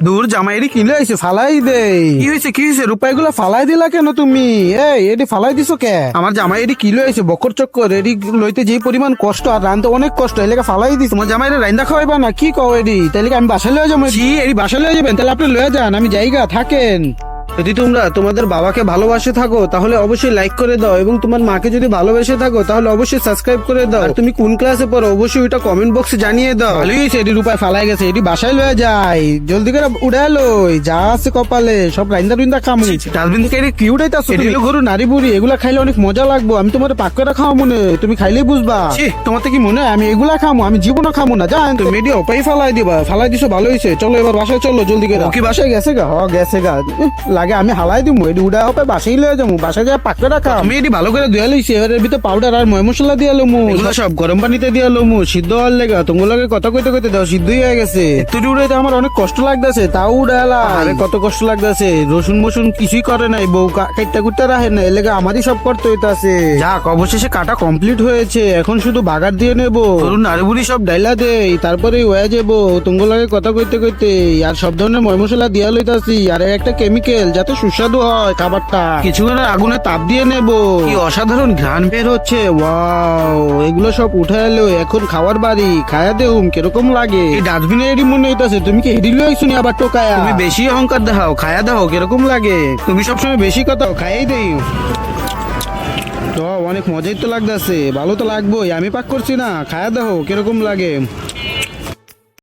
দূর জামাইরি কিনলে আইছে ফালাই দে। কি হয়েছে রূপাই গুলা ফালাই দিলা কেন তুমি? এটি ফালাই দিছো কে? আমার জামাই এটি কিলো আইছে বকর চক্কর, এটি লইতে যে পরিমাণ কষ্ট আর রানতে অনেক কষ্ট, এলাকা ফালাই দিস। তোমার জামাইরে রাইন্দা খাওয়াইবা না কি কও? এটি তাহলে আমি বাসায় লয়ে যাবো। এটি বাসায় লয়ে যাবেন? তাহলে আপনি লয়ে যান, আমি জায়গা থাকেন। যদি তোমরা তোমাদের বাবাকে ভালোবাসে থাকো তাহলে অবশ্যই লাইক করে দাও, এবং তোমার মাকে যদি ভালোবেসে থাকো তাহলে অবশ্যই সাবস্ক্রাইব করে দাও। আর তুমি কোন ক্লাসে পড়ো অবশ্যই ওটা কমেন্ট বক্সে জানিয়ে দাও। ভালোই হয়েছে এটি রূপায় ফালাই গেছে, এটি বাসায় লয়ে যায়, জলদি করে উড়ে লই, যা আছে কপালে সব রাইন্দা রুইন্দা খামু। ডাস্টবিন থেকে এটি কি উঠাইতাছো? এটি গরু নারী বুড়ি, এগুলা খাইলে অনেক মজা লাগবো, আমি তোমার পাক করে খাওয়া মনে, তুমি খাইলেই বুঝবা। তোমার কি মনে হয় আমি এগুলা খামো? আমি জীবনও খামো না, জান তুমি এটি অপাই ফালাই দিবা। ফালাই দিছো ভালো হয়েছে, চলো এবার বাসায় চলো জলদি করে। কি বাসায় গেছে গা? গেছে গা, লাগে আমি হালাই দিব। এটি উড়া হবে বাসায় লয়ে যাবো, বাসায় যা পাক করে রাখা। আমি এটি ভালো করে ধুয়া লইছি, এবার এর ভিতরে পাউডার আর ময় মশলা দিয়ে লমু, সব গরম পানিতে দিয়ে লমু, সিদ্ধ হওয়ার লেগা। তোমার লাগে কথা কইতে কইতে দাও সিদ্ধই হয়ে গেছে। তুই উড়াইতে আমার অনেক কষ্ট লাগতেছে, তাও উড়ালা। আরে কত কষ্ট লাগতেছে, রসুন মসুন কিছুই করে নাই, বউ কাটতে কুটতে রাখে না, এর লেগে আমারই সব করতে হইতাছে। যাক অবশেষে কাটা কমপ্লিট হয়েছে, এখন শুধু বাগার দিয়ে নেবো। ধরুন নাড়ি বুড়ি সব ডাইলা দেই, তারপরে হয়ে যাবো। তোমার লাগে কথা কইতে কইতে আর সব ধরনের ময় মশলা দিয়া লইতাছি, আর একটা কেমিক্যাল যাতে সুস্বাদু হয় খাবারটা। কিছুক্ষণের আগুনে তাপ দিয়ে নেব। কি অসাধারণ ঘ্রাণ বের হচ্ছে, ওয়াও। এগুলো সব উঠে এলো, এখন খাওয়ার বাড়ি, খায়া দেউম কিরকম লাগে। এই ডাস্টবিনে এডি মনে হইতাছে, তুমি কি এডি লইছুনি আবার টোকায়া? তুমি বেশি অহংকার দেখাও, খায়া দাও কিরকম লাগে। তুমি সবসময় বেশি কথা খাইয়াই দেই। তো অনেক মজাই তো লাগতেছে, ভালো তো লাগবোই, আমি পাক করছি না, খায়া দেখো কিরকম লাগে।